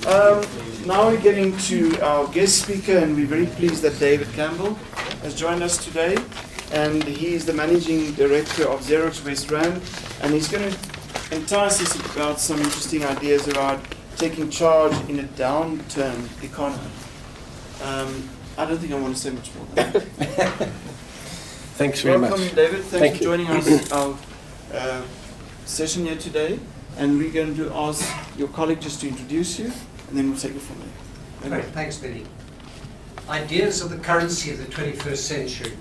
Now we're getting to our guest speaker, and we're very pleased that David Campbell has joined us today. And he is the Managing Director of XEROX West Rand, and he's going to entice us about some interesting ideas about taking charge in a downturn economy. I don't think I want to say much more than that. Thanks very much. Welcome, David. Thanks for joining us our session here today. And we're going to ask your colleague just to introduce you, and then we'll take it from there. Great, thanks, Benny. Ideas are the currency of the 21st century.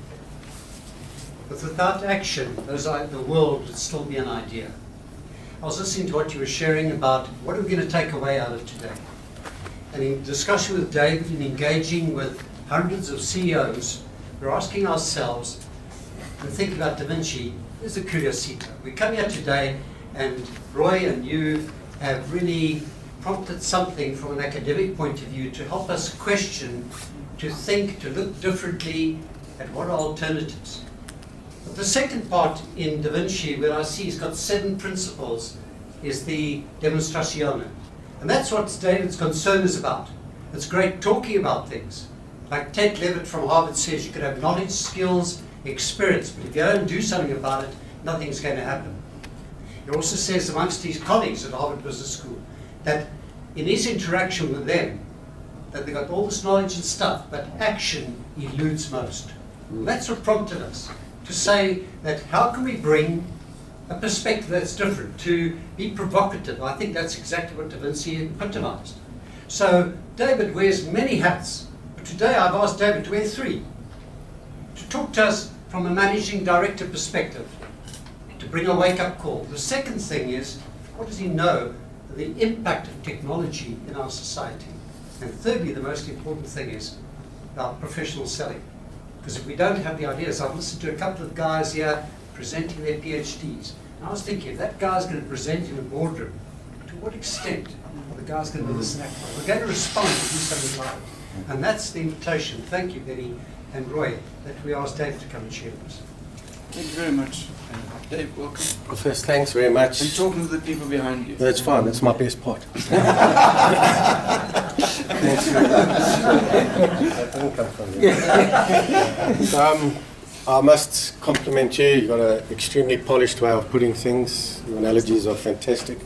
But without action, the world would still be an idea. I was listening to what you were sharing about what are we going to take away out of today. And in discussion with David and engaging with hundreds of CEOs, we're asking ourselves and thinking about Da Vinci, is a Curiosita. We come here today, and Roy and you have really prompted something from an academic point of view to help us question, to think, to look differently at what are alternatives. But the second part in Da Vinci, where I see he's got 7 principles, is the demonstrazione. And that's what David's concern is about. It's great talking about things. Like Ted Levitt from Harvard says, you can have knowledge, skills, experience, but if you don't do something about it, nothing's going to happen. He also says amongst his colleagues at Harvard Business School that in his interaction with them, that they got all this knowledge and stuff, but action eludes most. And that's what prompted us to say that how can we bring a perspective that's different, to be provocative. I think that's exactly what Da Vinci epitomized. So David wears many hats, but today I've asked David to wear 3. To talk to us from a managing director perspective, to bring a wake-up call. The second thing is, what does he know of the impact of technology in our society? And thirdly, the most important thing is about professional selling. Because if we don't have the ideas, I've listened to a couple of guys here presenting their PhDs. And I was thinking, if that guy's going to present in a boardroom, to what extent are the guys going to listen to that? We're going to respond to do something like it. And that's the invitation. Thank you, Benny and Roy, that we asked Dave to come and share with us. Thank you very much. Dave, welcome. Well, first, thanks very much. And talking to the people behind you. That's fine, that's my best part. Thanks very much. That didn't come from you. I must compliment you. You've got an extremely polished way of putting things. Your analogies are fantastic.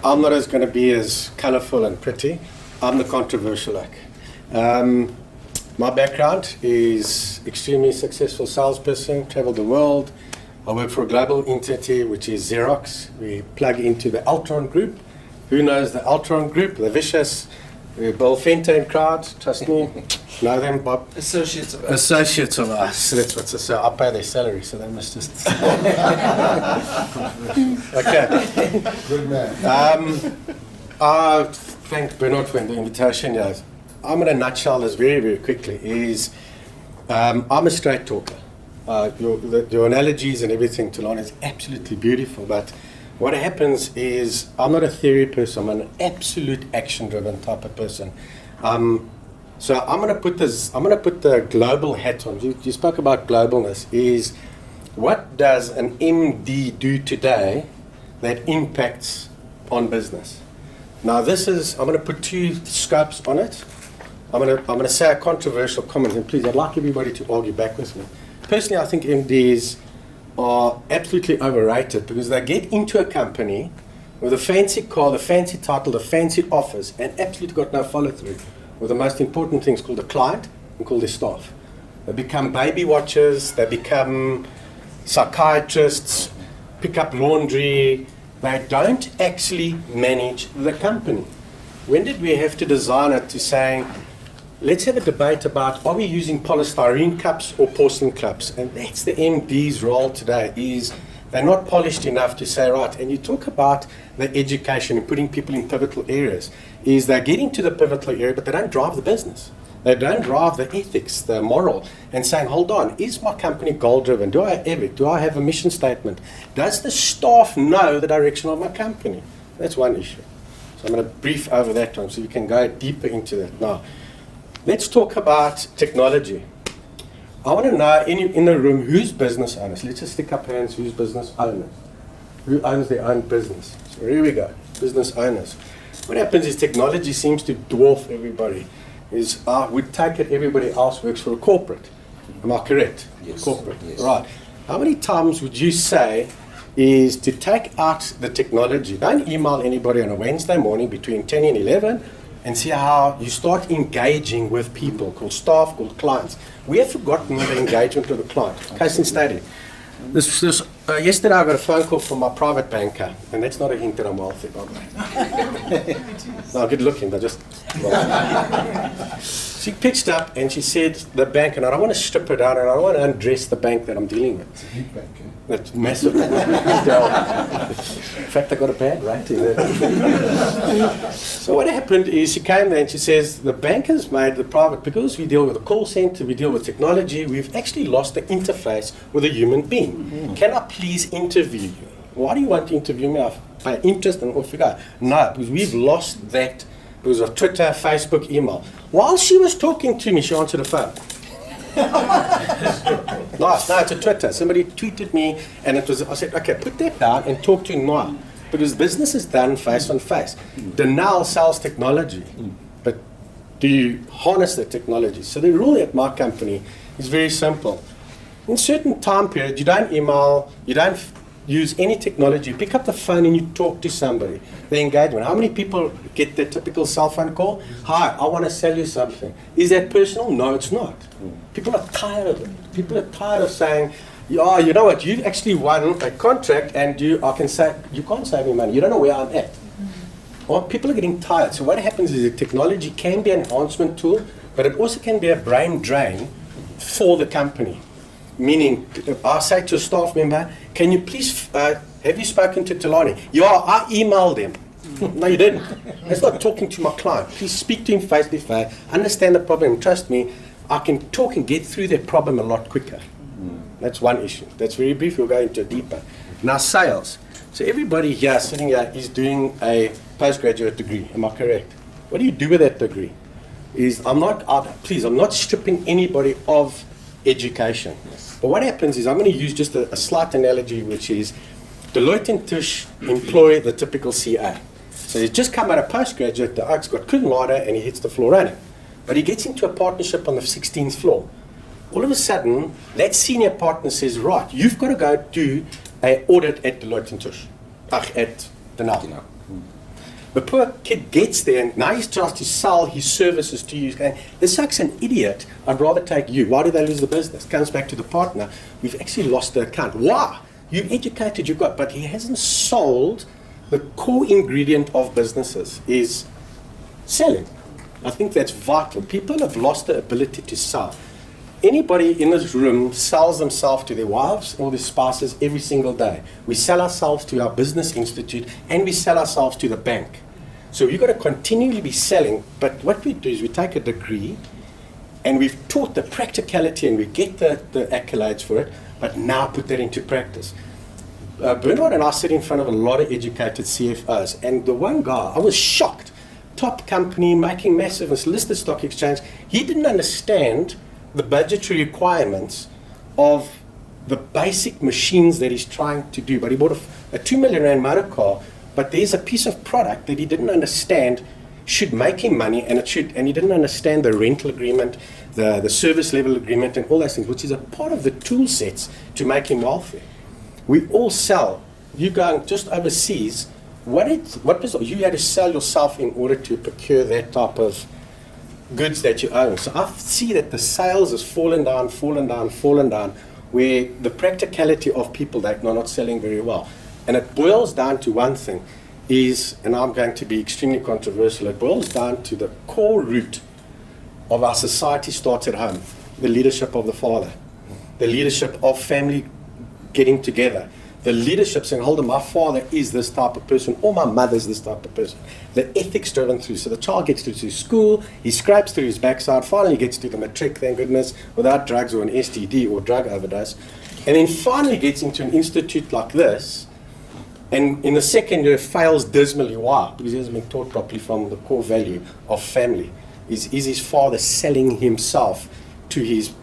I'm not going to be as colourful and pretty. I'm the controversial like. My background is extremely successful salesperson, traveled the world. I work for a global entity, which is XEROX. We plug into the Altron Group. Who knows the Altron Group? The vicious Bill Fenton crowd. Trust me, know them, Bob. Associates of us. Associates of us. That's what's so. I pay their salary, so they must just. Okay. Good man. I thank Bernard for the invitation. Yeah. I'm in a nutshell, this very, very quickly, is I'm a straight talker. Your analogies and everything, Thulani, is absolutely beautiful, but what happens is I'm not a theory person, I'm an absolute action-driven type of person. So I'm going to put the global hat on. You spoke about globalness. Is what does an MD do today that impacts on business? Now I'm going to put 2 scopes on it. I'm going to say a controversial comment, and please, I'd like everybody to argue back with me. Personally, I think MDs are absolutely overrated because they get into a company with a fancy car, the fancy title, the fancy office, and absolutely got no follow-through with the most important things called the client and called the staff. They become baby watchers, they become psychiatrists, pick up laundry. They don't actually manage the company. When did we have to design it to saying, let's have a debate about are we using polystyrene cups or porcelain cups? And that's the MD's role today, is they're not polished enough to say, right, and you talk about the education and putting people in pivotal areas, is they're getting to the pivotal area, but they don't drive the business. They don't drive the ethics, the moral, and saying, hold on, is my company goal-driven? Do I have EVIC? Do I have a mission statement? Does the staff know the direction of my company? That's one issue. So I'm going to brief over that one so you can go deeper into that. Now, let's talk about technology. I want to know in the room who's business owners. Let's just stick up hands. Who's business owners? Who owns their own business? So here we go. Business owners. What happens is technology seems to dwarf everybody. We take it, everybody else works for a corporate. Am I correct? Yes. Corporate. Yes. Right. How many times would you say is to take out the technology? Don't email anybody on a Wednesday morning between 10 and 11 and see how you start engaging with people, called staff, called clients. We have forgotten the engagement with the client. Case in study. Yesterday I got a phone call from my private banker, and that's not a hint that I'm wealthy, by the way. No, good looking, but just she pitched up and she said, the bank, and I don't want to strip her down and I don't want to undress the bank that I'm dealing with. It's a big bank, eh? That's massive. In fact, I got a bad rating there. So what happened is she came there and she says, the bank has made the private, because we deal with a call center, we deal with technology, we've actually lost the interface with a human being. Can I please interview you? Why do you want to interview me? By interest and off you go. No, because we've lost that. It was a Twitter, Facebook, email. While she was talking to me, she answered the phone. Nice. No, it's a Twitter. Somebody tweeted me, and it was. I said, okay, put that down and talk to Noah, because business is done face on face. Denel sells technology, but do you harness the technology? So the rule at my company is very simple. In certain time periods, you don't email, you don't use any technology. You pick up the phone and you talk to somebody. The engagement. How many people get the typical cell phone call? Hi, I want to sell you something. Is that personal? No, it's not. People are tired of it. People are tired of saying, yeah, you know what, you actually won a contract and I can say, you can't save me money. You don't know where I'm at. Well, people are getting tired. So what happens is that technology can be an enhancement tool, but it also can be a brain drain for the company. Meaning, I say to a staff member, can you please, have you spoken to Thulani? Yeah, I emailed him. No, you didn't. That's not talking to my client. Please speak to him face to face, understand the problem. Trust me, I can talk and get through that problem a lot quicker. That's one issue. That's very brief. We'll go into deeper. Now, sales. So everybody here, sitting here, is doing a postgraduate degree. Am I correct? What do you do with that degree? I'm not stripping anybody of education. But what happens is, I'm going to use just a slight analogy, which is Deloitte and Touche employ the typical CA. So he's just come out of postgraduate, the oak's got clean water, and he hits the floor running. But he gets into a partnership on the 16th floor. All of a sudden, that senior partner says, right, you've got to go do an audit at Deloitte and Touche, at Denel. The poor kid gets there, and now he's trying to sell his services to you. He's going, this sucks an idiot. I'd rather take you. Why do they lose the business? Comes back to the partner. We've actually lost the account. Why? You've educated, you've got, but he hasn't sold the core ingredient of businesses is selling. I think that's vital. People have lost the ability to sell. Anybody in this room sells themselves to their wives or their spouses every single day. We sell ourselves to our business institute, and we sell ourselves to the bank. So we've got to continually be selling, but what we do is we take a degree and we've taught the practicality and we get the accolades for it, but now put that into practice. Bernard and I sit in front of a lot of educated CFOs, and the one guy, I was shocked, top company, making massive, listed stock exchange, he didn't understand the budgetary requirements of the basic machines that he's trying to do. But he bought a 2 million rand motor car, but there's a piece of product that he didn't understand should make him money, and he didn't understand the rental agreement, the service level agreement, and all those things, which is a part of the tool sets to make him wealthy. We all sell. You going just overseas, you had to sell yourself in order to procure that type of goods that you own. So I see that the sales has fallen down, where the practicality of people that are not selling very well. And it boils down to one thing is, and I'm going to be extremely controversial, it boils down to the core root of our society starts at home. The leadership of the father, the leadership of family getting together, the leadership saying, hold on, my father is this type of person, or my mother's this type of person. The ethics driven through. So the child gets through school, he scrapes through his backside, finally gets to the matric, thank goodness, without drugs or an STD or drug overdose, and then finally gets into an institute like this, and in the second year fails dismally. Why? Because he hasn't been taught properly from the core value of family. Is his father selling himself to his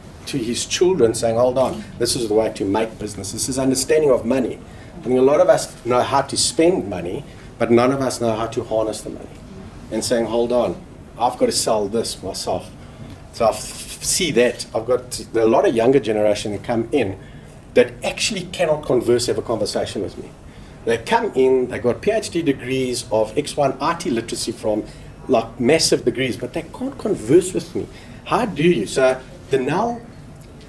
children, saying, hold on, this is the way to make business. This is understanding of money. I mean, a lot of us know how to spend money, but none of us know how to harness the money. and saying, hold on, I've got to sell this myself. So I see that. I've got a lot of younger generation that come in that actually cannot have a conversation with me. They come in, they got PhD degrees of X1 IT literacy from like massive degrees, but they can't converse with me. How do you? So Denel,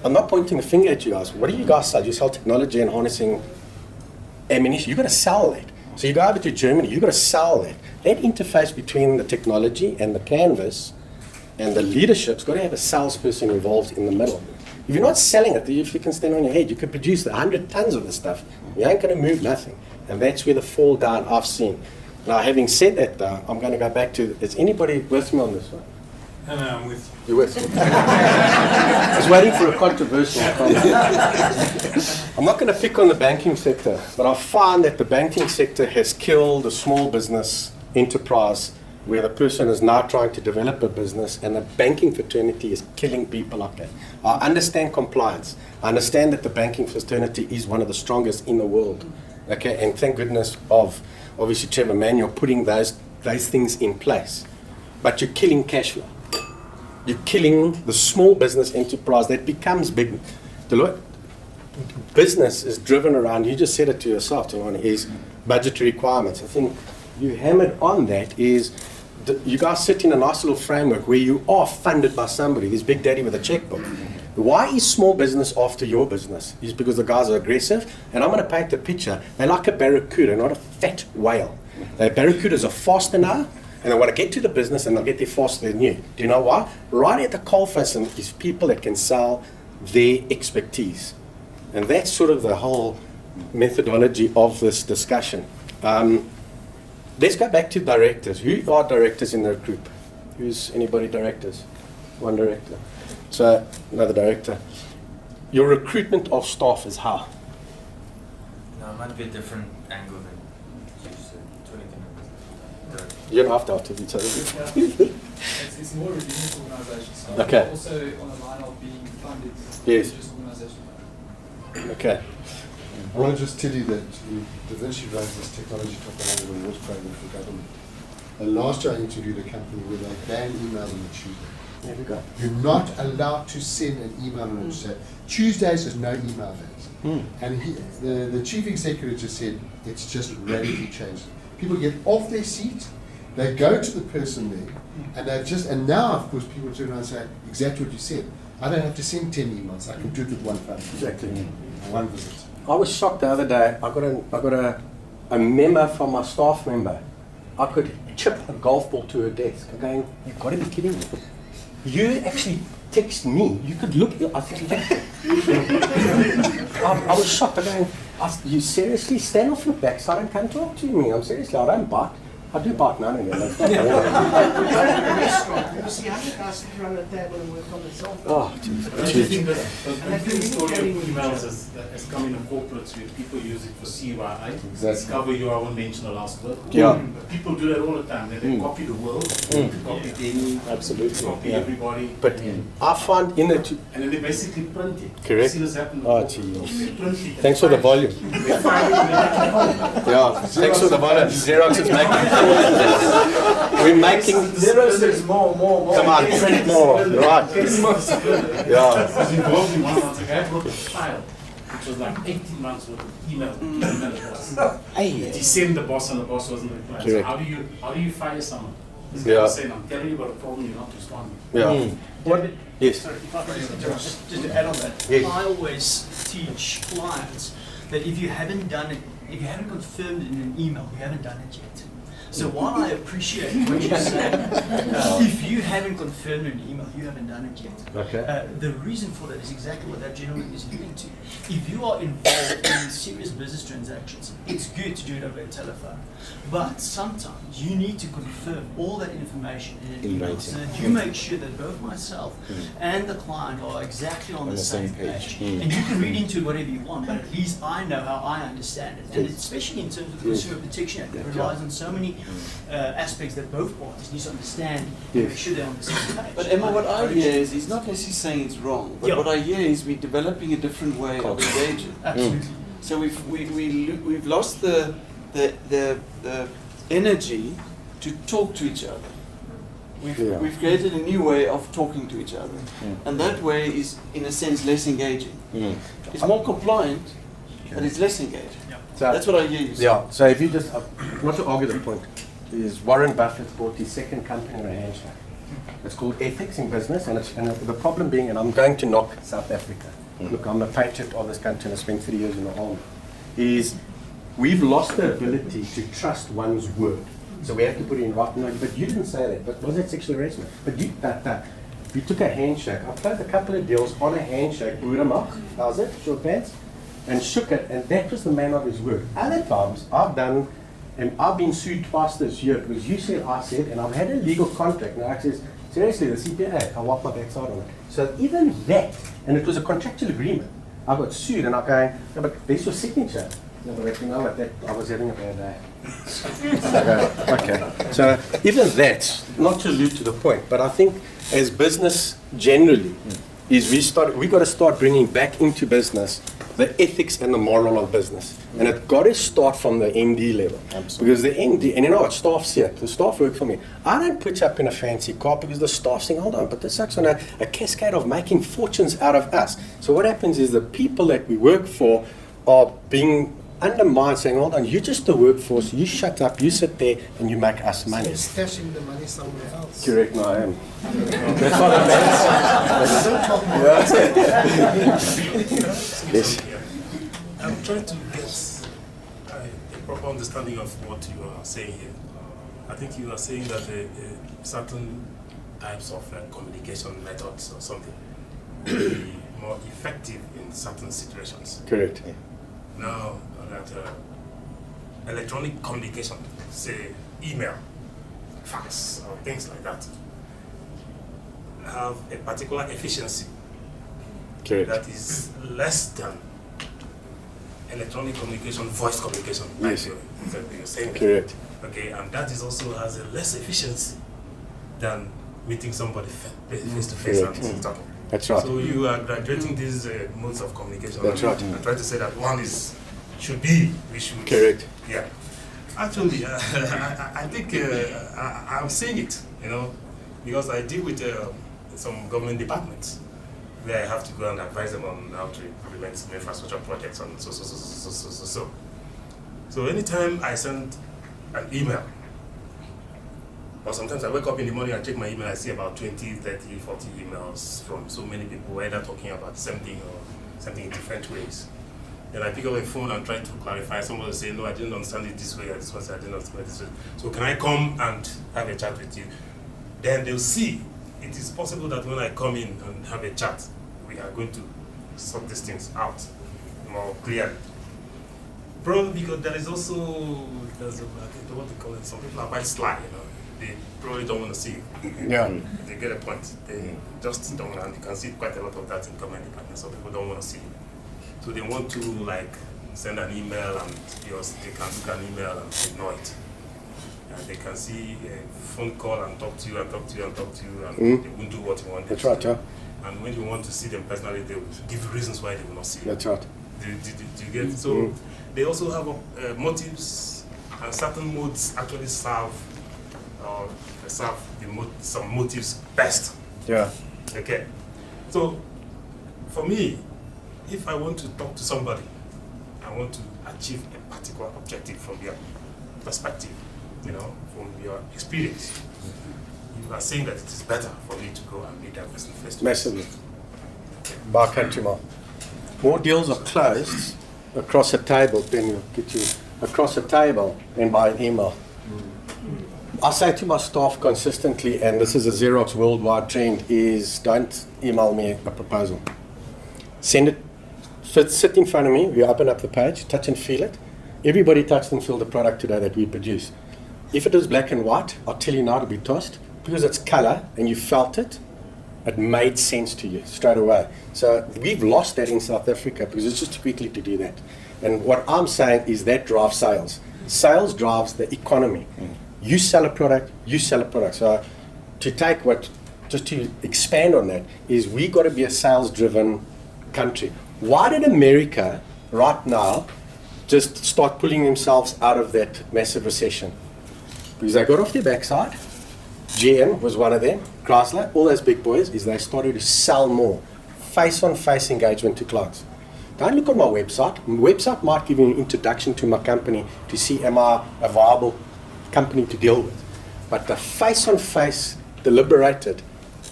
I'm not pointing a finger at you guys. What do you guys sell? You sell technology and harnessing ammunition. You've got to sell that. So you go over to Germany, you've got to sell that. That interface between the technology and the canvas and the leadership's got to have a salesperson involved in the middle. If you're not selling it, if you can stand on your head, you could produce 100 tons of this stuff. You ain't going to move nothing. And that's where the fall down I've seen. Now, having said that, though, I'm going to go back to, is anybody with me on this one? No, I'm with you. You're with me. I was waiting for a controversial comment. I'm not going to pick on the banking sector, but I find that the banking sector has killed a small business enterprise where the person is now trying to develop a business, and the banking fraternity is killing people like that. I understand compliance. I understand that the banking fraternity is one of the strongest in the world. Okay, and thank goodness of, obviously, Trevor Manuel putting those things in place. But you're killing cash flow. You're killing the small business enterprise that becomes big. The business is driven around, you just said it to yourself, Thulani, is budgetary requirements. I think you hammered on that is you guys sit in a nice little framework where you are funded by somebody, this big daddy with a checkbook. Why is small business after your business? Is because the guys are aggressive, and I'm going to paint the picture. They're like a barracuda, not a fat whale. The barracudas are faster now, and they want to get to the business, and they'll get there faster than you. Do you know why? Right at the coalface is people that can sell their expertise. And that's sort of the whole methodology of this discussion. Let's go back to directors. Who are directors in the group? Who's anybody directors? One director. So, another director. Your recruitment of staff is how? No, it might be a different angle than you said. You don't have to after each other. It's more a business organisation. So Okay. Also on the line of being funded. Yes. Just organisation. Okay. I want to just tell you that Da Vinci runs this technology top of the awards program for government. And last year I interviewed a company where they banned email on a Tuesday. There we go. You're not allowed to send an email on a Tuesday. Tuesdays is no email days. And the chief executive just said it's just radically changed. People get off their seat, they go to the person there, and now of course people turn around and say exactly what you said. I don't have to send 10 emails. I can do it with one phone. Exactly. One visit. I was shocked the other day. I got a memo from my staff member. I could chip a golf ball to her desk. I'm going, you've got to be kidding me. You actually text me. You could look. I was shocked. I'm going, you seriously stand off your backside and come talk to me. I'm seriously, I don't bite. I do bite now and again. You see, how many guys sit around the table and work on the cell phone? Oh, jeez. I think the big story of emails has come in the corporates where people use it for CYI. Exactly. Discover you, I won't mention the last word. Yeah. People do that all the time. They copy the world, they copy Denel, Absolutely. copy Yeah. everybody. But I find in it. And then they basically print it. Correct. You see this happen. Oh, before. geez. They print it. Thanks for the volume. They find it. Yeah, thanks for the volume. XEROX is making. We're making. Xerox is more. Come on, print more. Right. I was Yeah. involved in one once. A guy wrote a file, which was like 18 months worth of email to the boss. He sent the boss, and the boss wasn't replying. So Correct. how do you fire someone? This guy Yeah. was saying, I'm telling you about a problem, you're not responding. Yeah. What? Yes. Sorry, if I may interrupt, just to add on that, Yes. I always teach clients that if you haven't done it, if you haven't confirmed it in an email, you haven't done it yet. So while I appreciate what you're saying, if you haven't confirmed an email, you haven't done it yet. Okay. The reason for that is exactly what that gentleman is alluding to. If you are involved in serious business transactions, it's good to do it over a telephone. But sometimes you need to confirm all that information in an email so that you make sure that both myself and the client are exactly on the same page. And you can read into it whatever you want, but at least I know how I understand it. And especially in terms of the Consumer Protection Act, it relies on so many aspects that both parties need to understand to make sure they're on the same page. But Emma, what I hear is he's not necessarily saying it's wrong, but Yeah. what I hear is we're developing a different way of engaging. Absolutely. So we've lost the energy to talk to each other. Yeah. We've created a new way of talking to each other. And that way is, in a sense, less engaging. It's more compliant, but it's less engaging. So, That's what I hear you say. yeah, so if you just, not to argue the point, is Warren Buffett bought his second company in a handshake. It's called ethics in business, and the problem being, and I'm going to knock South Africa. Look, I'm a patriot of this country and I spent 3 years in the army. Is we've lost the ability to trust one's word. So we have to put it in writing. No, but you didn't say that. But was that sexual harassment? But you took a handshake. I've closed a couple of deals on a handshake. Boeremark, how's it? Short pants. And shook it, and that was the man of his word. Other times I've done, and I've been sued twice this year because you said, I said, and I've had a legal contract. Now I says, seriously, the CPA, I wipe my backside on it. So even that, and it was a contractual agreement. I got sued, and I'm going, no, but there's your signature. No, but you know what, that I was having a bad day. Okay. So even that, not to allude to the point, but I think as business generally, is we got to start bringing back into business the ethics and the moral of business. And it's got to start from the MD level. Absolutely. Because the MD, and you know what, staff see it. The staff work for me. I don't put up in a fancy car because the staff saying, hold on, but this sucks on a cascade of making fortunes out of us. So what happens is the people that we work for are being undermined, saying, hold on, you're just the workforce, you shut up, you sit there, and you make us money. Stashing the money somewhere else. Correct, no, I am. That's what I meant. Yes. I'm trying to get a proper understanding of what you are saying here. I think you are saying that certain types of communication methods or something will be more effective in certain situations. Correct. Now, that electronic communication, say email, fax, or things like that, have a particular efficiency Correct. that is less than electronic communication, voice communication, Yes. like you're saying. Correct. Okay, and that is also has a less efficiency than meeting somebody face to face Correct. and talking. That's right. So you are graduating these modes of communication. That's right. I'm trying to say that one should be, we should. Correct. Yeah. Actually, I think I'm seeing it, because I deal with some government departments where I have to go and advise them on how to implement some infrastructure projects and so. So anytime I send an email, or sometimes I wake up in the morning and check my email, I see about 20, 30, 40 emails from so many people, either talking about something or something in different ways. Then I pick up a phone and try to clarify. Somebody say, no, I didn't understand it this way, or this one said, I didn't understand it this way. So can I come and have a chat with you? Then they'll see it is possible that when I come in and have a chat, we are going to sort these things out more clearly. Probably because there is also, what they call it, some people are quite sly, They probably don't want to see you. Yeah. They get a point. They just don't, and you can see quite a lot of that in government departments. So people don't want to see you. So they want to send an email, and they can look an email and ignore it. And they can see a phone call and talk to you and talk to you and talk to you, and they won't do what you want them That's to right, do. yeah. And when you want to see them personally, they will give you reasons why they will not see you. That's right. Do you get it? So they also have motives, and certain modes actually serve some motives best. Yeah. Okay. So for me, if I want to talk to somebody, I want to achieve a particular objective from their perspective, from your experience. You are saying that it is better for me to go and meet that person face to face. Massively. By country mile. More deals are closed across a table across a table than by an email. I say to my staff consistently, and this is a XEROX worldwide trend, is don't email me a proposal. Send it, sit in front of me, we open up the page, touch and feel it. Everybody touched and feel the product today that we produce. If it was black and white, I'll tell you now to be tossed, because it's color and you felt it, it made sense to you straight away. So we've lost that in South Africa because it's just too quickly to do that. And what I'm saying is that drives sales. Sales drives the economy. You sell a product, you sell a product. So just to expand on that, is we got to be a sales-driven country. Why did America right now just start pulling themselves out of that massive recession? because they got off their backside. GM was one of them, Chrysler, all those big boys, is they started to sell more face-on-face engagement to clients. Don't look on my website. My website might give you an introduction to my company to see am I a viable company to deal with. But the face-on-face deliberated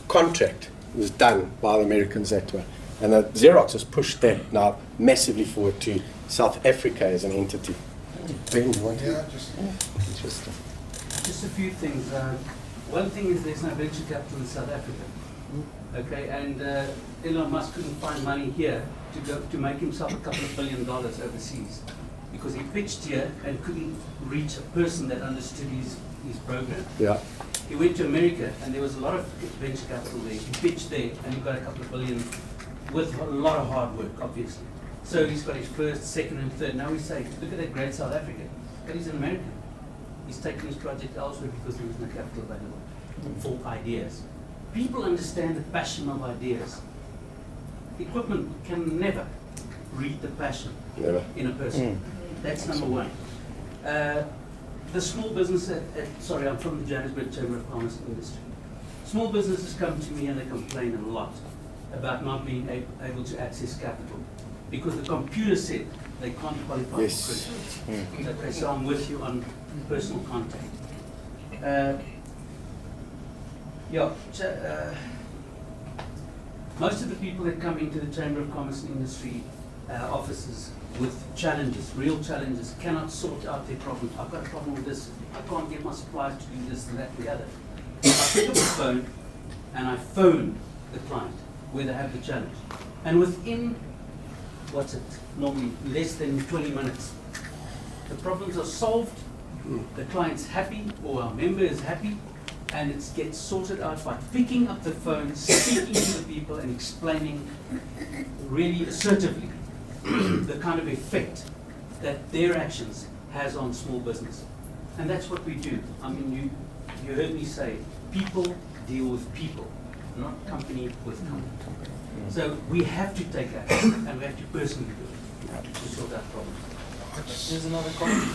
contract was done by the Americans that way. And the XEROX has pushed that now massively forward to South Africa as an entity. Ben, you want to? Yeah, just Interesting. Just a few things. One thing is there's no venture capital in South Africa. Okay, and Elon Musk couldn't find money here to make himself a couple of $1 billion overseas because he pitched here and couldn't reach a person that understood his program. Yeah. He went to America and there was a lot of venture capital there. He pitched there and he got a couple of billion with a lot of hard work, obviously. So he's got his first, second, and third. Now we say, look at that great South Africa. But he's an American. He's taken his project elsewhere because there was no capital available for ideas. People understand the passion of ideas. Equipment can never read the passion in a person. That's number one. The small business, sorry, I'm from the Johannesburg Chamber of Commerce and Industry. Small businesses come to me and they complain a lot about not being able to access capital because the computer said they can't qualify Yes. for credit. Okay, so I'm with you on personal contact. Most of the people that come into the Chamber of Commerce and Industry offices with challenges, real challenges, cannot sort out their problems. I've got a problem with this. I can't get my suppliers to do this and that and the other. I pick up the phone and I phone the client where they have the challenge. And within, normally less than 20 minutes, the problems are solved, the client's happy or our member is happy, and it gets sorted out by picking up the phone, speaking to the people and explaining really assertively the kind of effect that their actions has on small business. And that's what we do. I mean, you heard me say, people deal with people, not company with company. So we have to take action and we have to personally do it to sort out problems. There's another comment.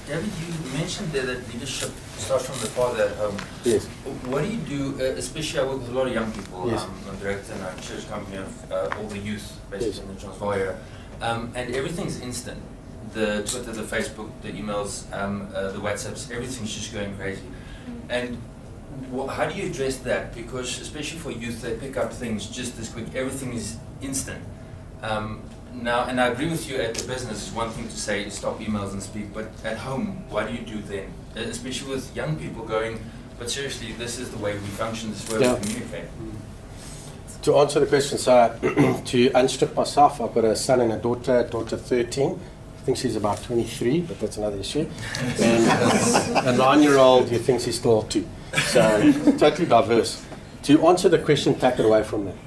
David, you mentioned there that leadership starts from the father at home. Yes. What do you do, especially I work with a lot of young people. Yes. I'm a director in a church company of all the youth, basically Yes. in the Transvaal area. And everything's instant. The Twitter, the Facebook, the emails, the WhatsApps, everything's just going crazy. And how do you address that? Because especially for youth, they pick up things just as quick. Everything is instant. Now, and I agree with you at the business, it's one thing to say stop emails and speak, but at home, what do you do then? Especially with young people going, but seriously, this is the way we function, this is where we communicate. To answer the question, so to unstrip myself, I've got a son and a daughter 13. I think she's about 23, but that's another issue. And a 9-year-old who thinks he's still 2. So totally diverse. To answer the question, take it away from them.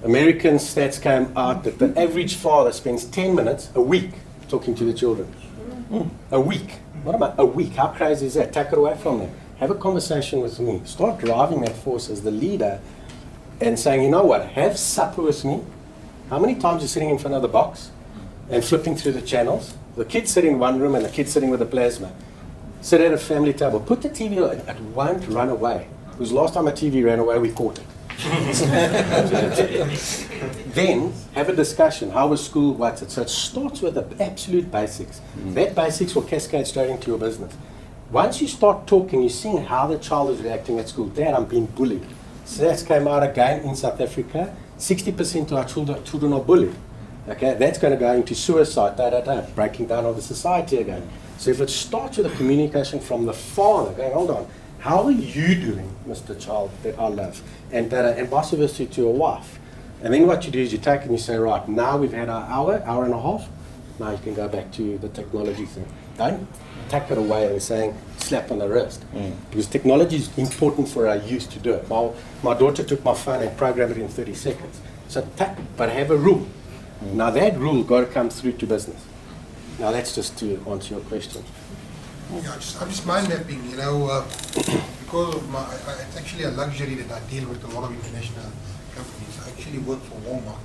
American stats came out that the average father spends 10 minutes a week talking to the children. A week. What about a week? How crazy is that? Take it away from them. Have a conversation with me. Start driving that force as the leader and saying, you know what, have supper with me. How many times are you sitting in front of the box and flipping through the channels? The kids sit in one room and the kids sitting with a plasma. Sit at a family table. Put the TV on. It won't run away. Because last time a TV ran away, we caught it. Then have a discussion. How was school? What's it? So it starts with the absolute basics. That basics will cascade straight into your business. Once you start talking, you're seeing how the child is reacting at school. Dad, I'm being bullied. Stats came out again in South Africa. 60% of our children are bullied. Okay, that's going to go into suicide, breaking down of the society again. So if it starts with a communication from the father, going, hold on, how are you doing, Mr. Child, that I love? And vice versa to your wife. And then what you do is you take and you say, right, now we've had our hour and a half, now you can go back to the technology thing. Don't take it away and saying, slap on the wrist. Because technology is important for our youth to do it. My daughter took my phone and programmed it in 30 seconds. So but have a rule. Now that rule got to come through to business. Now that's just to answer your question. Yeah, I'm just mind mapping, you know, because of it's actually a luxury that I deal with a lot of international companies. I actually work for Walmart,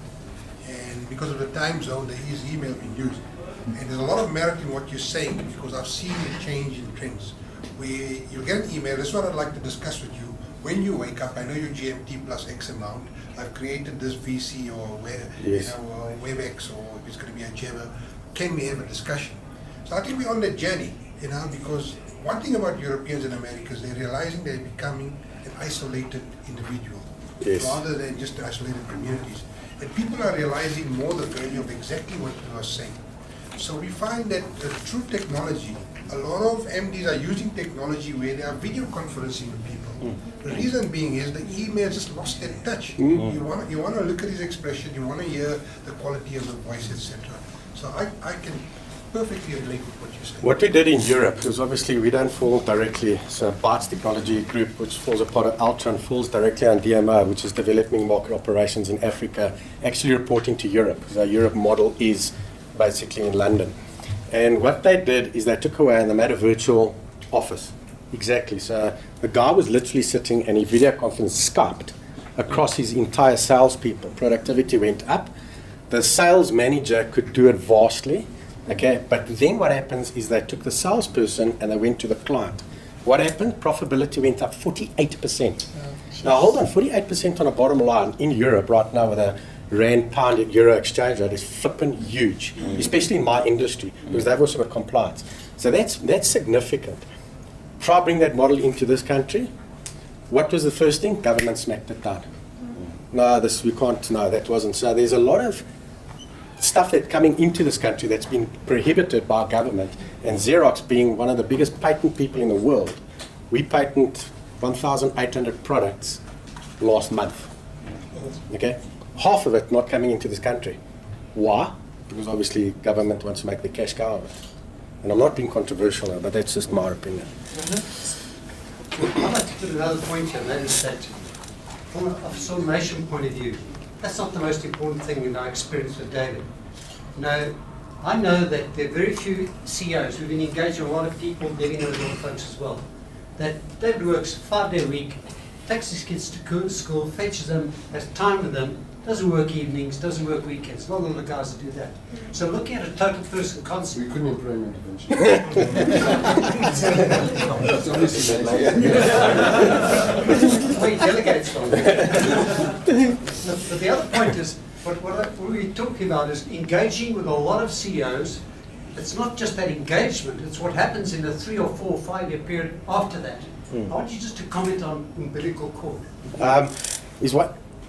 and because of the time zone, there is email being used. And there's a lot of merit in what you're saying, because I've seen the change in trends. where you get an email, this is what I'd like to discuss with you. When you wake up, I know you're GMT plus X amount. I've created this VC or WebEx, or if it's going to be a Jabber. Can we have a discussion? So I think we're on that journey, because one thing about Europeans and Americans, they're realizing they're becoming an isolated individual rather than just isolated communities. And people are realizing more the value of exactly what you are saying. So we find that through technology, a lot of MDs are using technology where they are video conferencing with people. The reason being is the email just lost that touch. You want to look at his expression, you want to hear the quality of the voice, etc. So I can perfectly relate with what you say. What we did in Europe, because obviously we don't fall directly, so Bart's Technology Group, which falls a part of Altron, falls directly on DMO, which is Developing Market Operations in Africa, actually reporting to Europe, because our Europe model is basically in London. And what they did is they took away and they made a virtual office. Exactly. So the guy was literally sitting and he video conference Skyped across his entire salespeople. Productivity went up. The sales manager could do it vastly. Okay, but then what happens is they took the salesperson and they went to the client. What happened? Profitability went up 48%. Now hold on, 48% on a bottom line in Europe right now with a Rand, Pound, Euro exchange rate is flipping huge, especially in my industry, because they've also got compliance. So that's significant. Try bring that model into this country. What was the first thing? Government smacked it down. No, we can't, no, that wasn't. So there's a lot of stuff that's coming into this country that's been prohibited by government, and XEROX being one of the biggest patent people in the world, we patent 1,800 products last month. Okay? Half of it not coming into this country. Why? Because obviously government wants to make the cash cow of it. And I'm not being controversial now, but that's just my opinion. I'd like to put another point here, and that is that from a formation point of view, that's not the most important thing in our experience with David. No, I know that there are very few CEOs who've been engaged with a lot of people, dealing with a lot of folks as well, that David works a 5-day week, takes his kids to school, fetches them, has time with them, doesn't work evenings, doesn't work weekends. Not all the guys that do that. So looking at a total person concept. We couldn't employ him eventually. It's obviously Well, he delegates from it. But the other point is, what we're talking about is engaging with a lot of CEOs. It's not just that engagement, it's what happens in a 3 or 4 or 5 year period after that. I want you just to comment on umbilical cord.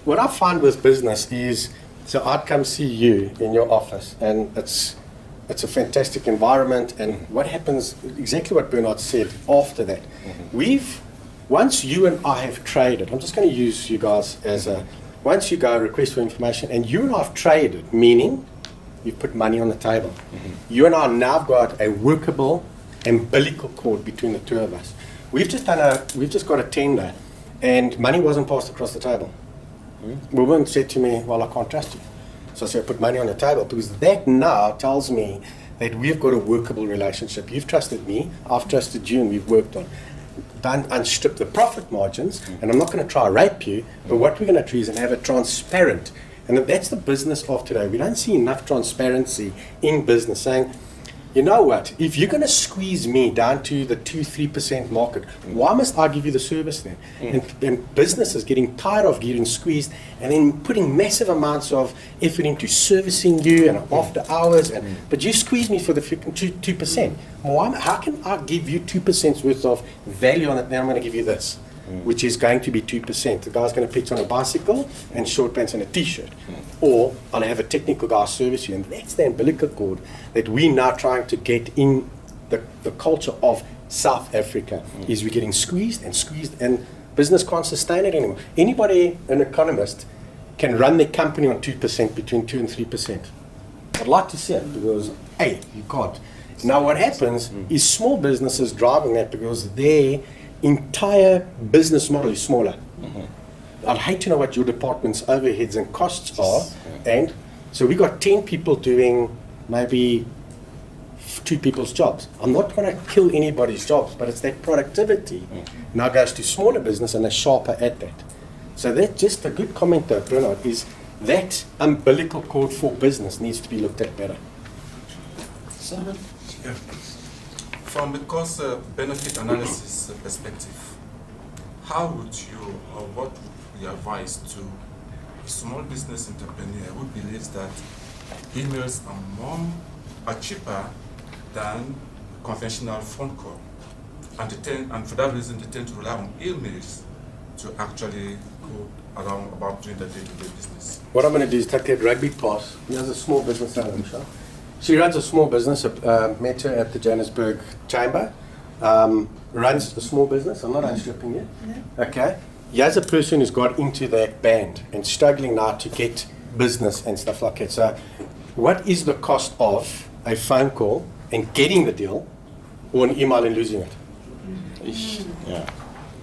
What I find with business is, so I'd come see you in your office, and it's a fantastic environment, and what happens, exactly what Bernard said after that, once you and I have traded, I'm just going to use you guys once you go request for information, and you and I have traded, meaning you've put money on the table. You and I now got a workable umbilical cord between the two of us. We've just got a tender, and money wasn't passed across the table. Woman said to me, well, I can't trust you. So I said, put money on the table, because that now tells me that we've got a workable relationship. You've trusted me, I've trusted you, and we've worked on. Don't unstrip the profit margins, and I'm not going to try rape you, but what we're going to do is have it transparent. And that's the business of today. We don't see enough transparency in business, saying, you know what, if you're going to squeeze me down to the 2-3% market, why must I give you the service then? And businesses getting tired of getting squeezed and then putting massive amounts of effort into servicing you and after hours, but you squeeze me for the 2%. Well, how can I give you 2% worth of value on it? Now I'm going to give you this, which is going to be 2%. The guy's going to pitch on a bicycle and short pants and a t-shirt. Or I'll have a technical guy service you, and that's the umbilical cord that we're now trying to get in the culture of South Africa, is we're getting squeezed, and business can't sustain it anymore. Anybody, an economist, can run their company on 2%, between 2 and 3%. I'd like to see it, because you can't. Now what happens is small businesses driving that, because their entire business model is smaller. I'd hate to know what your department's overheads and costs are, and so we got 10 people doing maybe 2 people's jobs. I'm not going to kill anybody's jobs, but it's that productivity now goes to smaller business, and they're sharper at that. So that's just a good comment there, Bernard, is that umbilical cord for business needs to be looked at better. Yeah. From the cost-benefit analysis perspective, how would you, or what would you advise to a small business entrepreneur who believes that emails are cheaper than conventional phone call, and for that reason they tend to rely on emails to actually go along about doing the day-to-day business? What I'm going to do is take that rugby pass. He has a small business out of Michelle. She runs a small business, met her at the Johannesburg Chamber, runs a small business. I'm not outstripping you. No. Okay. He has a person who's got into that band and struggling now to get business and stuff like that. So what is the cost of a phone call and getting the deal, or an email and losing it? Yeah.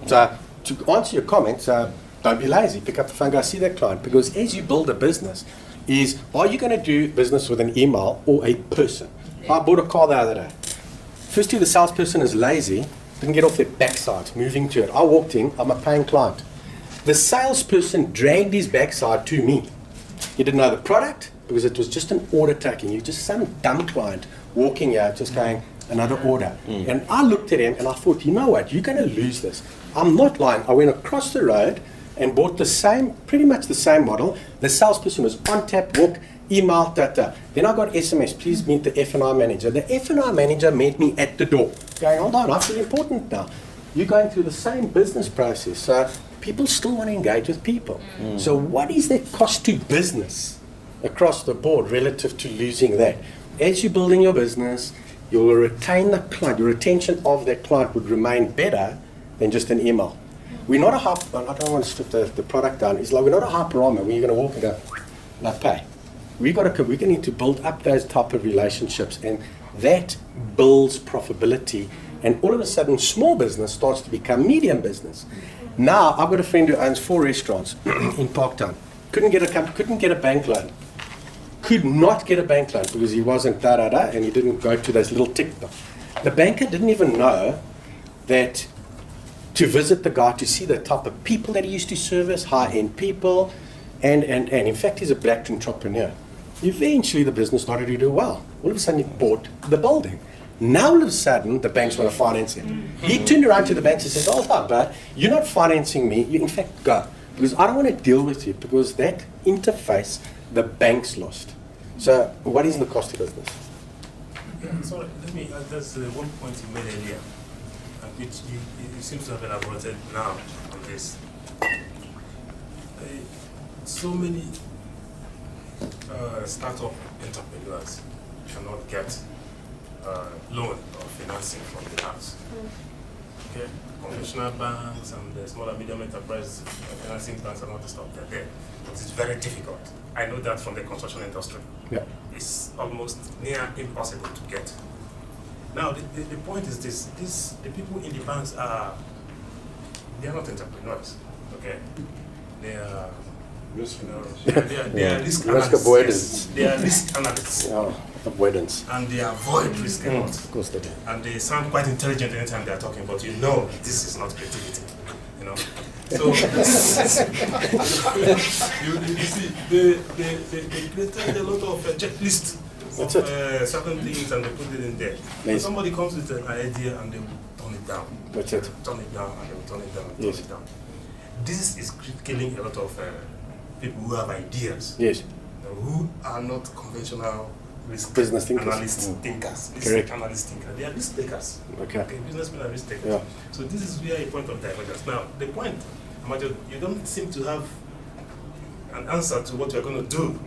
So to answer your comments, don't be lazy. Pick up the phone, go see that client, because as you build a business, are you going to do business with an email or a person? I bought a car the other day. Firstly, the salesperson is lazy, didn't get off their backside, moving to it. I walked in, I'm a paying client. The salesperson dragged his backside to me. He didn't know the product because it was just an order taking. You're just some dumb client walking out, just going, another order. And I looked at him and I thought, you know what, you're going to lose this. I'm not lying. I went across the road and bought pretty much the same model. The salesperson was on tap, walk, email, Then I got SMS, please meet the F&I manager. The F&I manager met me at the door, going, hold on, I feel important now. You're going through the same business process. So people still want to engage with people. So what is that cost to business across the board relative to losing that? As you're building your business, you will retain the client. Your retention of that client would remain better than just an email. We're not I don't want to strip the product down. It's like we're not a Hyperama where you're going to walk and go, no, pay. We're going to need to build up those type of relationships, and that builds profitability. And all of a sudden, small business starts to become medium business. Now, I've got a friend who owns 4 restaurants in Parktown. Couldn't get a bank loan. Could not get a bank loan because he wasn't and he didn't go to those little tick. The banker didn't even know that to visit the guy to see the type of people that he used to service, high-end people, and in fact, he's a black entrepreneur. Eventually, the business started to do well. All of a sudden, he bought the building. Now, all of a sudden, the banks want to finance him. He turned around to the banks and said, oh, but you're not financing me. You, in fact, go. Because I don't want to deal with you, because that interface, the bank's lost. So, what is the cost of business? Yeah, sorry, let me address one point you made earlier, which you seem to have elaborated now on this. So many startup entrepreneurs cannot get loan or financing from the banks. Okay, conventional banks and the small and medium enterprise financing banks are not the stuff they're there. But it's very difficult. I know that from the construction industry. Yeah. It's almost near impossible to get. Now, the point is this, the people in the banks they are not entrepreneurs, okay? They are, they are risk analysts. Avoidance. They are risk analysts. Avoidance. And they avoid risk a lot. Of course they do. And they sound quite intelligent anytime they are talking, but you know this is not creativity, you know? So, you see, they created a lot of checklists of certain things and they put it in there. So somebody comes with an idea and they will turn it down. That's it. Turn it down and they will turn it down and Yes. turn it down. This is killing a lot of people who have ideas. Yes. Who are not conventional risk Business thinkers. analyst thinkers. Correct. Analyst thinkers. They are risk takers. Okay. Businessmen are risk takers. Yeah. So this is where a point of divergence. Now, the point, Amadio, you don't seem to have an answer to what you're going to do.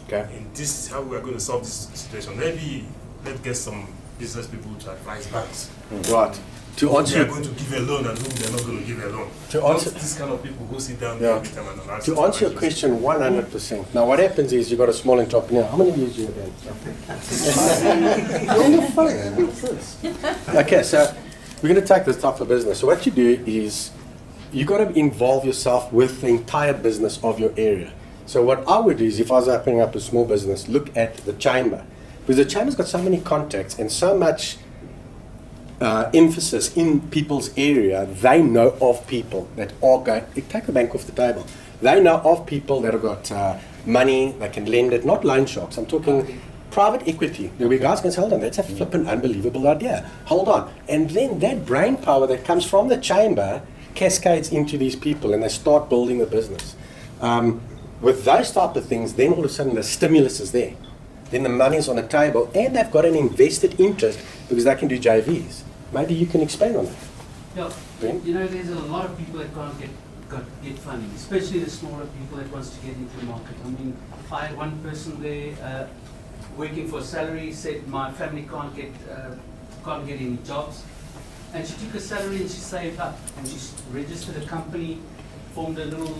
Okay. In this, how we are going to solve this situation. Maybe let's get some business people to advise banks. Right. To Who they answer are going to give a loan and whom they are not going to give a loan. To Not answer- this kind of people who sit down Yeah. every time and analyze. To answer your question 100%. Now, what happens is you've got a small entrepreneur. How many years do you have? Okay, so we're going to take this type of business. So what you do is you've got to involve yourself with the entire business of your area. So what I would do is, if I was opening up a small business, look at the chamber. Because the chamber's got so many contacts and so much emphasis in people's area. They know of people that are going, take the bank off the table. They know of people that have got money, they can lend it, not loan sharks. I'm talking private equity. The guys can say, hold on, that's a flippin' unbelievable idea. Hold on. And then that brain power that comes from the chamber cascades into these people and they start building the business. With those type of things, then all of a sudden the stimulus is there. Then the money's on the table and they've got an invested interest because they can do JVs. Maybe you can expand on that. Yeah, Ben? you know, there's a lot of people that can't get funding, especially the smaller people that wants to get into the market. I mean, I had one person there working for a salary, said my family can't get any jobs, and she took a salary and she saved up and she registered a company, formed a little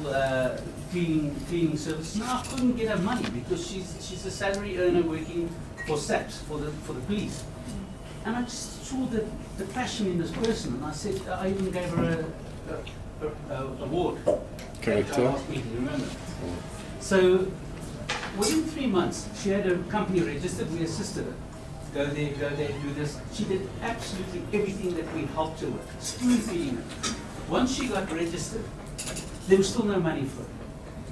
cleaning service. No, I couldn't get her money because she's a salary earner working for SAPS, for the police. And I just saw the passion in this person, and I said, I even gave her a award. Correct. At our last meeting, remember? So within 3 months, she had a company registered. We assisted her. Go there, do this. She did absolutely everything that we helped her with, spoon feeding her. Once she got registered, there was still no money for her.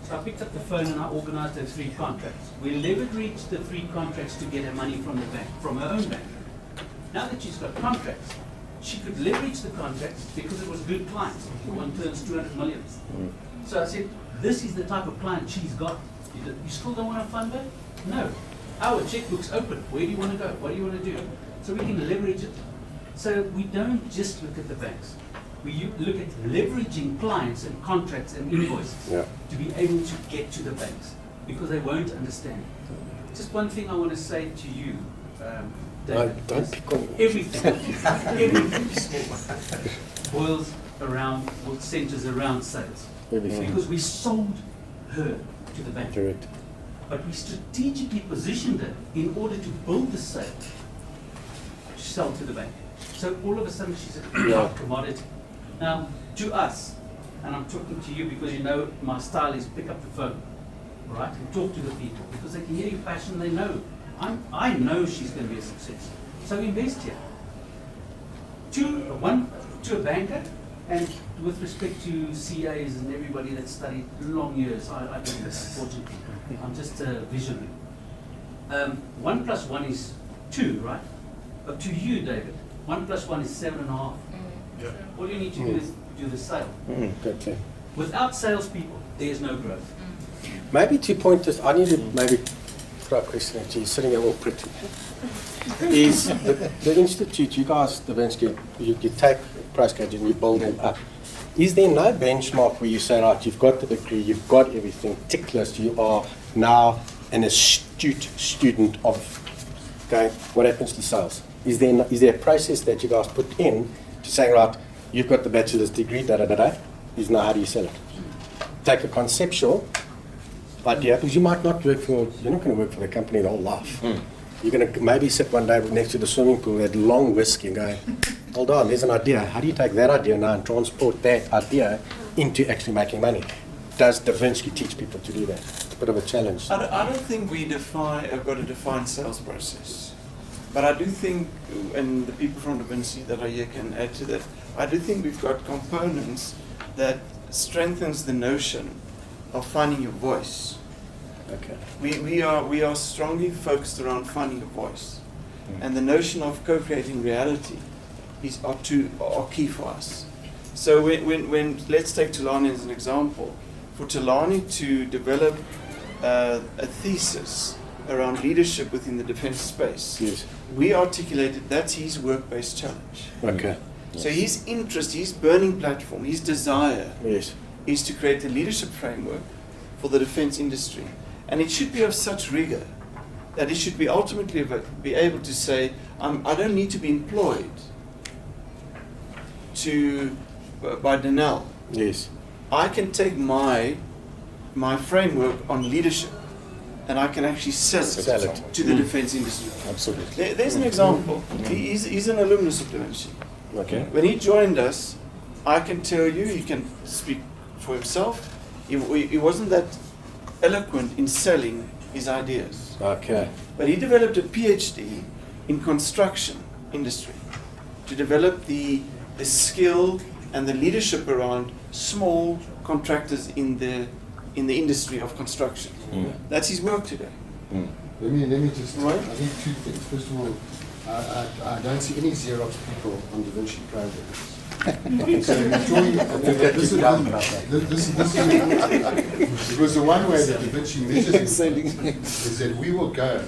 So I picked up the phone and I organized her 3 contracts. We leveraged the 3 contracts to get her money from the bank, from her own bank. Now that she's got contracts, she could leverage the contracts because it was good clients. One turns 200 million. So I said, this is the type of client she's got. You still don't want to fund her? No. Our checkbook's open. Where do you want to go? What do you want to do? So we can leverage it. So we don't just look at the banks. We look at leveraging clients and contracts and invoices to be able to get to the banks because they won't understand. Just one thing I want to say to you, David, don't pick on me. everything boils around, or centers around sales. Everything. Because we sold her to the bank. Correct. But we strategically positioned her in order to build the sale to sell to the bank. So all of a sudden she's a commodity. Now, to us, and I'm talking to you because you know my style is pick up the phone, right, and talk to the people because they can hear your passion. They know. I know she's going to be a success. So invest here. To a banker, and with respect to CAs and everybody that studied long years, I don't know, unfortunately. I'm just a visionary. 1 + 1 is 2, right? But to you, David, 1 + 1 is 7.5. Yeah. All you need to do is do the sale. Okay. Without salespeople, there's no growth. Maybe to point this, I need to maybe throw a question at you, sitting here all pretty. Is the institute, you guys, the Vinsky, you take price gauge and you build them up. Is there no benchmark where you say, right, you've got the degree, you've got everything, tick list, you are now an astute student of, okay, what happens to sales? Is there a process that you guys put in to saying, right, you've got the bachelor's degree, is now how do you sell it? Take a conceptual idea, because you might not work for, you're not going to work for the company the whole life. You're going to maybe sit one day next to the swimming pool, that long whiskey, and go, hold on, there's an idea. How do you take that idea now and transport that idea into actually making money? Does Da Vinci teach people to do that? It's a bit of a challenge. I don't think we have got a defined sales process. But I do think, and the people from Da Vinci that are here can add to that, I do think we've got components that strengthens the notion of finding your voice. Okay. We are strongly focused around finding a voice. And the notion of co-creating reality are key for us. So when let's take Thulani as an example. For Thulani to develop a thesis around leadership within the defense space, Yes. we articulated that's his work-based challenge. Okay. So his interest, his burning platform, his desire Yes. is to create a leadership framework for the defense industry. And it should be of such rigor that it should be ultimately be able to say, I don't need to be employed by Denel. Yes. I can take my framework on leadership and I can actually sell it to the defense industry. Absolutely. There's an example. He's an alumnus of Da Vinci. Okay. When he joined us, I can tell you, he can speak for himself, he wasn't that eloquent in selling his ideas. Okay. But he developed a PhD in construction industry to develop the skill and the leadership around small contractors in the industry of construction. That's his work today. Let me just, Right. I think two things. First of all, I don't see any Xerox people on DaVinci programs. So this is because the one way that DaVinci measures is that we will go,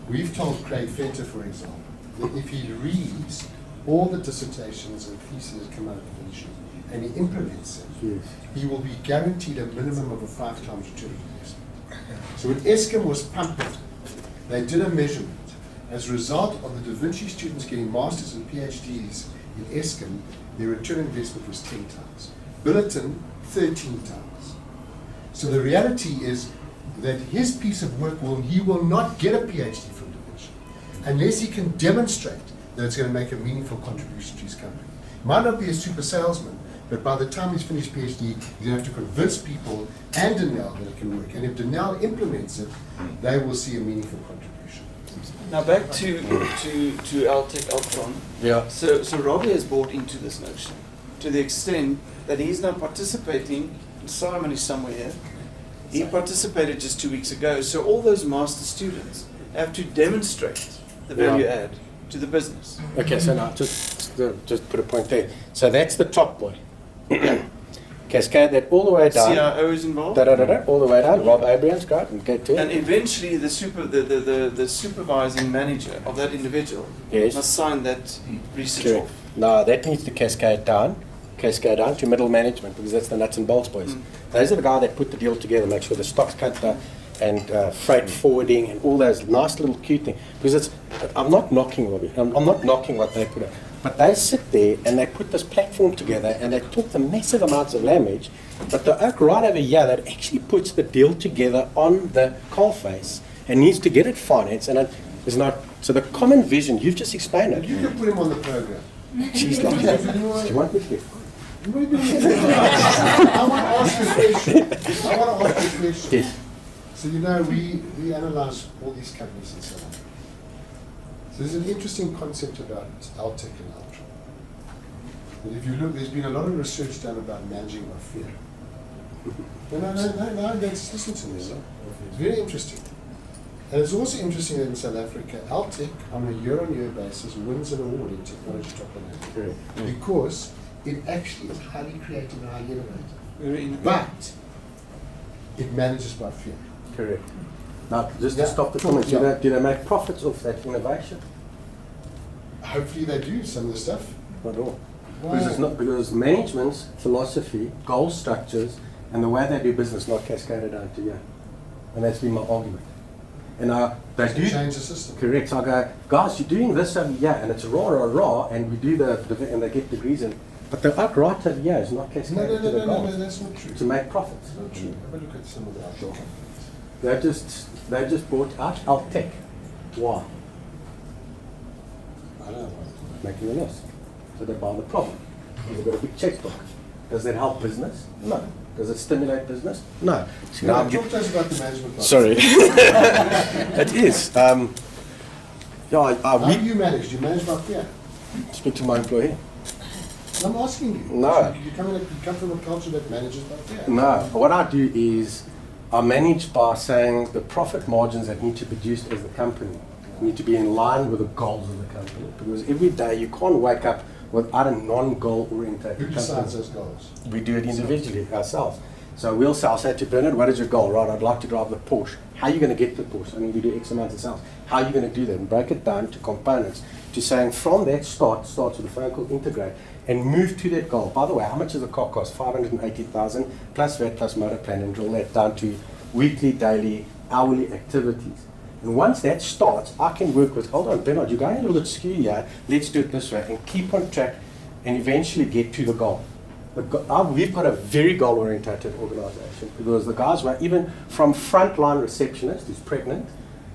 we've told Craig Fenter, for example, that if he reads all the dissertations and theses that come out of DaVinci and he implements them, he will be guaranteed a minimum of a 5 times return on investment. So when ESCOM was pumping, they did a measurement. As a result of the DaVinci students getting masters and PhDs in ESCOM, their return on investment was 10 times. Billiton, 13 times. So the reality is that his piece of work he will not get a PhD from DaVinci unless he can demonstrate that it's going to make a meaningful contribution to his company. Might not be a super salesman, but by the time he's finished PhD, he's going to have to convince people and Denel that it can work. And if Denel implements it, they will see a meaningful contribution. Now back to Altec Altron. Yeah. So Robbie has bought into this notion to the extent that he's now participating. Simon is somewhere here. He participated just 2 weeks ago. So all those master students have to demonstrate the value add to the business. Okay, so now just put a point there. So that's the top boy. Cascade that all the way down. CIO is involved. All the way down. Rob Abrams, great, and get to it. And eventually the supervising manager of that individual must sign that research Correct. off. Now that needs to cascade down to middle management, because that's the nuts and bolts boys. Those are the guys that put the deal together, make sure the stocks cut and freight forwarding and all those nice little cute things. Because I'm not knocking Robbie. I'm not knocking what they put out. But they sit there and they put this platform together and they talk the massive amounts of language. But the oak right over here that actually puts the deal together on the coalface and needs to get it financed, and it is not. So the common vision, you've just explained it. You can put him on the program. She's like, do you want me to? I want to ask you a question. Yes. So we analyze all these companies and so on. So there's an interesting concept about Altec and Altron. And if you look, there's been a lot of research done about managing by fear. No, let's listen to this. It's very interesting. And it's also interesting that in South Africa, Altec, on a year-on-year basis, wins an award in technology top 100. Because it actually is highly creative and highly innovative. But it manages by fear. Correct. Now, just to stop the comment, do they make profits off that innovation? Hopefully they do some of the stuff. Not all. Why? Because management's philosophy, goal structures, and the way they do business not cascaded down to you. And that's been my argument. And they do change the system. Correct. So I go, guys, you're doing this over here, and it's raw, and we do and they get degrees in. But the right over here is not cascaded to the goal. No, that's not true. To make profits. It's not true. Have a look at some of the other companies. They just bought out Altec. Why? I don't know. Making a loss. So they buy the problem. They've got a big checkbook. Does that help business? No. Does it stimulate business? No. So Talk to us about the management. Sorry. It is. How do you manage? Do you manage by fear? Speak to my employee. I'm asking you. No. You come from a culture that manages by fear. No. What I do is I manage by saying the profit margins that need to be produced as the company need to be in line with the goals of the company. Because every day you can't wake up without a non-goal oriented Who decides those goals? We do it individually ourselves. So I'll say to Bernard, what is your goal? Right, I'd like to drive the Porsche. How are you going to get the Porsche? I mean, we do X amount of sales. How are you going to do that? And break it down to components, to saying from that starts with a phone call, integrate, and move to that goal. By the way, how much does a car cost? 580,000 plus VAT plus motor plan, and drill that down to weekly, daily, hourly activities. And once that starts, I can work with, hold on, Bernard, you're going a little bit skew here, let's do it this way, and keep on track and eventually get to the goal. We've got a very goal-oriented organization because the guys were, even from frontline receptionist who's pregnant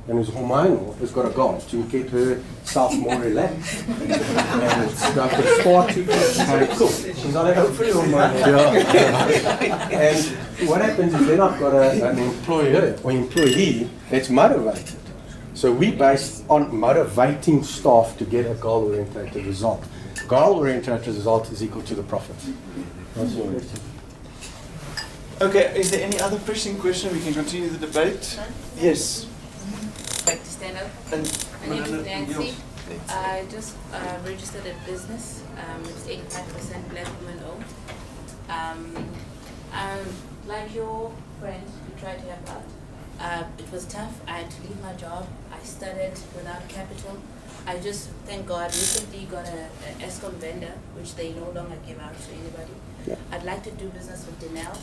and who's hormonal, has got a goal to get herself more relaxed. And it's like a far too cool. She's on hopefully hormonal. And what happens is then I've got an employer or employee that's motivated. So we base on motivating staff to get a goal-oriented result. Goal-oriented result is equal to the profit. That's your question. Okay, is there any other pressing question? We can continue the debate. Yes. And My name is Nancy. I just registered a business. It's 85% black women owned. Like your friend who tried to help out, it was tough. I had to leave my job. I started without capital. I just, thank God, recently got a ESCOM vendor, which they no longer give out to anybody. Yeah. I'd like to do business with Denel.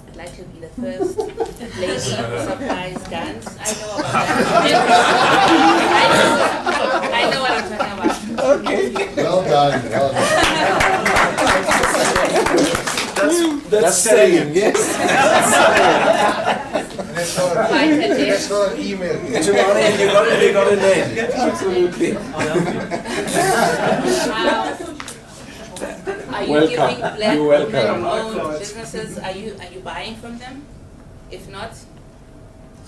I'd like to be the first lady who supplies guns. I know about that. I know what I'm talking about. okay. Well done, well done. That's saying, yes. That's not, Fine, Tete. that's not an email. Thulani, you got a name. Absolutely. Are you Welcome. giving black You're welcome. women-owned businesses? Are you buying from them? If not,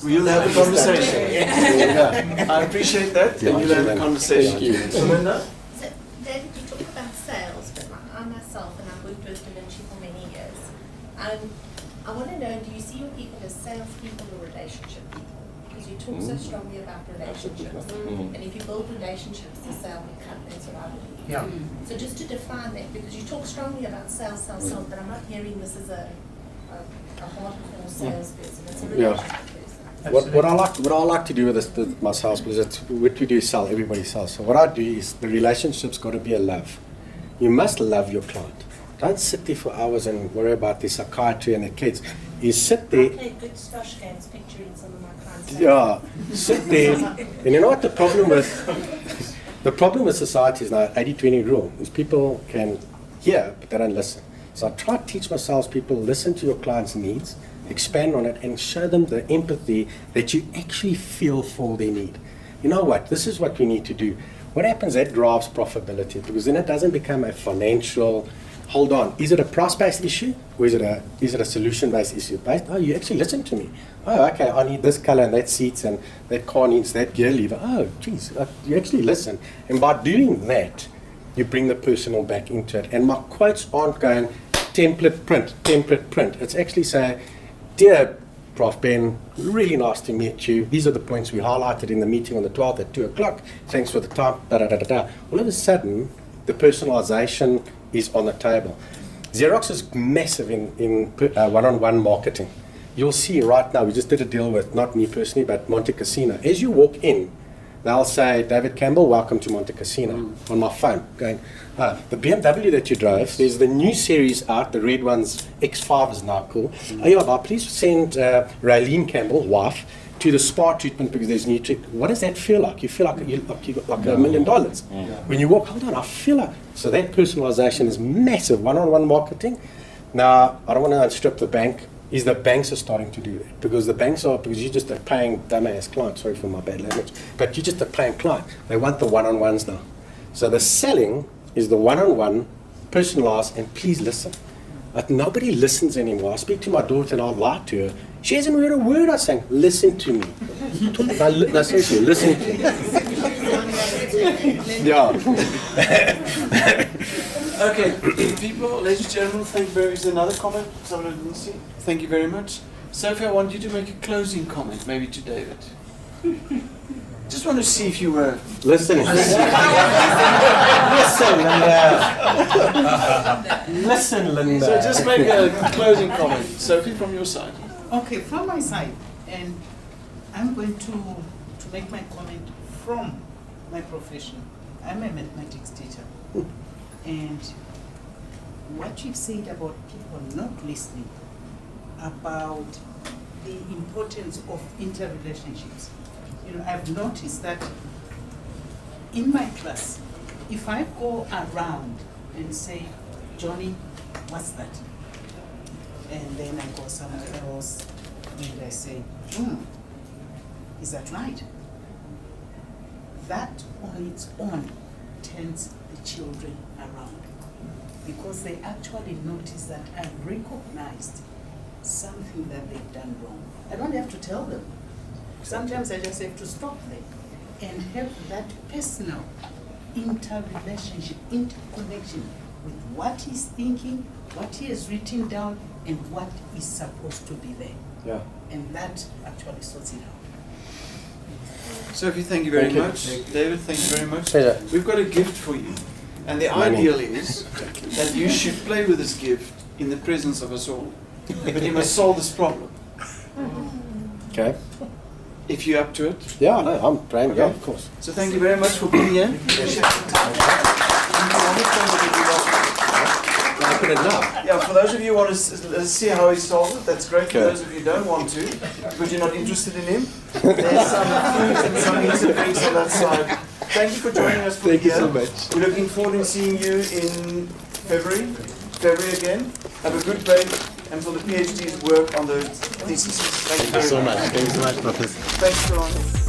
We'll have a conversation. Yeah. I appreciate that, and you'll have a conversation. Thank you. Melinda? So, David, you talk about sales, but I myself, and I've worked with Da Vinci for many years, I want to know, do you see your people as salespeople or relationship people? Because you talk so strongly about relationships. And if you build relationships, the sale will come. That's what I believe. Yeah. So just to define that, because you talk strongly about sales, but I'm not hearing this as a hardcore salesperson. It's a relationship person. What I like to do with this, with my sales, because it's what we do is sell, everybody sells. So what I do is the relationship's got to be a love. You must love your client. Don't sit there for hours and worry about the psychiatry and the kids. You sit there. I play good stosh games picturing some of my clients. Yeah, sit there. And you know what the problem with the problem with society is now 80-20 rule is people can hear but they don't listen. So I try to teach my salespeople, listen to your client's needs, expand on it, and show them the empathy that you actually feel for their need. You know what? This is what we need to do. What happens? That drives profitability, because then it doesn't become a financial. Hold on, is it a price-based issue or is it a solution-based issue? Oh, you actually listen to me. Oh, okay, I need this color and that seats and that car needs that gear lever. Oh, geez, you actually listen. And by doing that, you bring the personal back into it. And my quotes aren't going template print. It's actually saying, dear Prof. Ben, really nice to meet you. These are the points we highlighted in the meeting on the 12th at 2 o'clock. Thanks for the time, da-da-da-da-da. All of a sudden, the personalization is on the table. XEROX is massive in one-on-one marketing. You'll see right now, we just did a deal with, not me personally, but Monte Casino. As you walk in, they'll say, David Campbell, welcome to Monte Casino, on my phone, going, the BMW that you drove, there's the new series out, the red one's X5 is now cool. Oh yeah, please send Raylene Campbell, wife, to the spa treatment because there's new trick. What does that feel like? You feel like you got $1 million. When you walk, hold on, I feel like, so that personalization is massive, one-on-one marketing. Now, I don't want to outstrip the bank, is the banks are starting to do that. Because the banks are, because you're just a paying dumbass client, sorry for my bad language, but you're just a paying client. They want the one-on-ones now. So the selling is the one-on-one, personalized, and please listen. But nobody listens anymore. I speak to my daughter and I'll lie to her. She hasn't heard a word I sang. Listen to me. No, seriously, listen to me. Yeah. Okay, people, ladies and gentlemen, thank you very much. Is there another comment? Someone I didn't see? Thank you very much. Sophie, I want you to make a closing comment, maybe to David. Just want to see if you were listening. Listen, Linda. Listen, Linda. So just make a closing comment. Sophie, from your side. Okay, from my side, and I'm going to make my comment from my profession. I'm a mathematics teacher. And what you've said about people not listening, about the importance of interrelationships. You know, I've noticed that in my class, if I go around and say, Johnny, what's that? And then I go somewhere else and I say, is that right? That on its own turns the children around, because they actually notice that I've recognized something that they've done wrong. I don't have to tell them. Sometimes I just have to stop them and have that personal interrelationship, interconnection with what he's thinking, what he has written down, and what is supposed to be there. Yeah. And that actually sorts it out. Sophie, thank you very Thank you. much. David, thank you very much. Pleasure. We've got a gift for you. And the Money. ideal is that you should play with this gift in the presence of us all. But you must solve this problem. Okay. If you're up to it. Yeah, no, I'm praying. Okay. Yeah, of course. So thank you very much for being here. Open it now. Yeah, for those of you who want to see how he solved it, that's great. For Okay. those of you who don't want to, because you're not interested in him, there's some food and some meats and drinks on that side. Thank you for joining us for Thank you the so year. much. We're looking forward to seeing you in February again. Have a good break until the PhDs work on the theses. Thank you very much. Thank you so much, Professor. Thanks, Thulani.